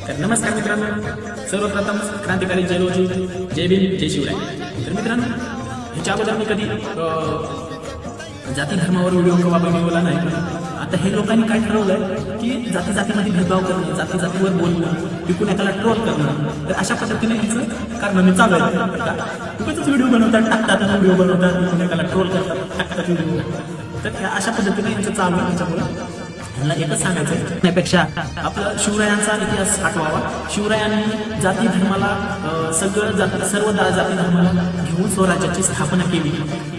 तर नमस्कार मित्रांनो, सर्वप्रथम क्रांतिकारी जय रोजी, जय भीम, जय शिवराय. तर मित्रांनो, ह्याच्या अगोदर मी कधी जाती धर्मावर व्हिडिओ किंवा बनवला नाही. पण आता हे लोकांनी काय ठरवलंय की जाती जातीमध्ये भेदभाव करणं, जाती जातीवर बोलणं, विकून एकाला ट्रोल करणं. तर अशा पद्धतीने हिचं कारनामे चालू आहेत. खूपच व्हिडिओ बनवतात, टाकतात, व्हिडिओ बनवतात, विकून एकाला ट्रोल करतात, टाकतात व्हिडिओ. तर अशा पद्धतीने यांचं चालू आहे. त्याच्यामुळे ह्यांना एकच सांगायचं त्यापेक्षा आपला शिवरायांचा इतिहास आठवावा. शिवरायांनी जाती धर्माला सर्व जाती धर्माला घेऊन स्वराज्याची स्थापना केली.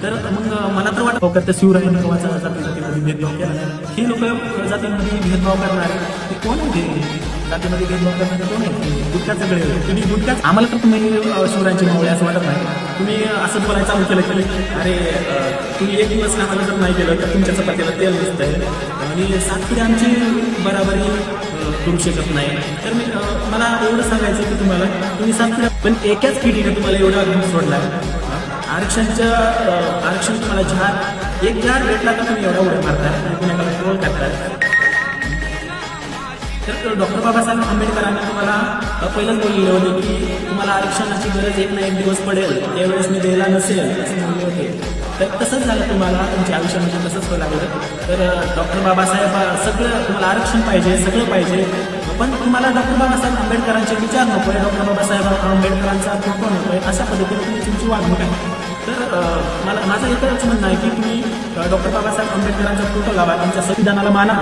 तर मग मला तर वाटतं तर शिवरायांनी केव्हाचा जातीमध्ये भेदभाव केला. हे लोक जातीमध्ये भेदभाव करणारे ते कोण होते? जातीमध्ये भेदभाव करणारे कोण आहे? गुटख्याचं गळे. तुम्ही गुटख्याच आम्हाला तर तुम्ही शिवरायांची मावळे असं वाटत नाही. तुम्ही असं बोलायला चालू केलं की अरे तुम्ही एक दिवस कामाला जर नाही केलं तर तुमच्या चपातीला तेल नसतंय आणि 7 पिढ्या आमची बराबरी करू शकत नाही. तर मी मला एवढं सांगायचं की तुम्हाला तुम्ही 7 पिढ्या पण एकाच पिढीने तुम्हाला एवढा घेऊन सोडला. आरक्षण तुम्हाला जार भेटला तर तुम्ही एवढा उड्या मारताय, कुणाला ट्रोल करताय. तर डॉक्टर बाबासाहेब आंबेडकरांनी तुम्हाला पहिलंच बोललेले होते की तुम्हाला आरक्षणाची गरज एक ना एक दिवस पडेल, त्यावेळेस मी द्यायला नसेल असं म्हणले होते. तर तसंच झालं, तुम्हाला तुमच्या आयुष्यामध्ये तसंच व्हायला लागलं. तर डॉक्टर बाबासाहेब सगळं तुम्हाला आरक्षण पाहिजे, सगळं पाहिजे, पण तुम्हाला डॉक्टर बाबासाहेब आंबेडकरांचे विचार नको आहे, डॉक्टर बाबासाहेब आंबेडकरांचा फोटो नको आहे. अशा पद्धतीने तुमची वागणूक आहे. तर माझं एकच म्हणणं आहे की तुम्ही डॉक्टर बाबासाहेब आंबेडकरांचा फोटो लावा, त्यांच्या संविधानाला माना.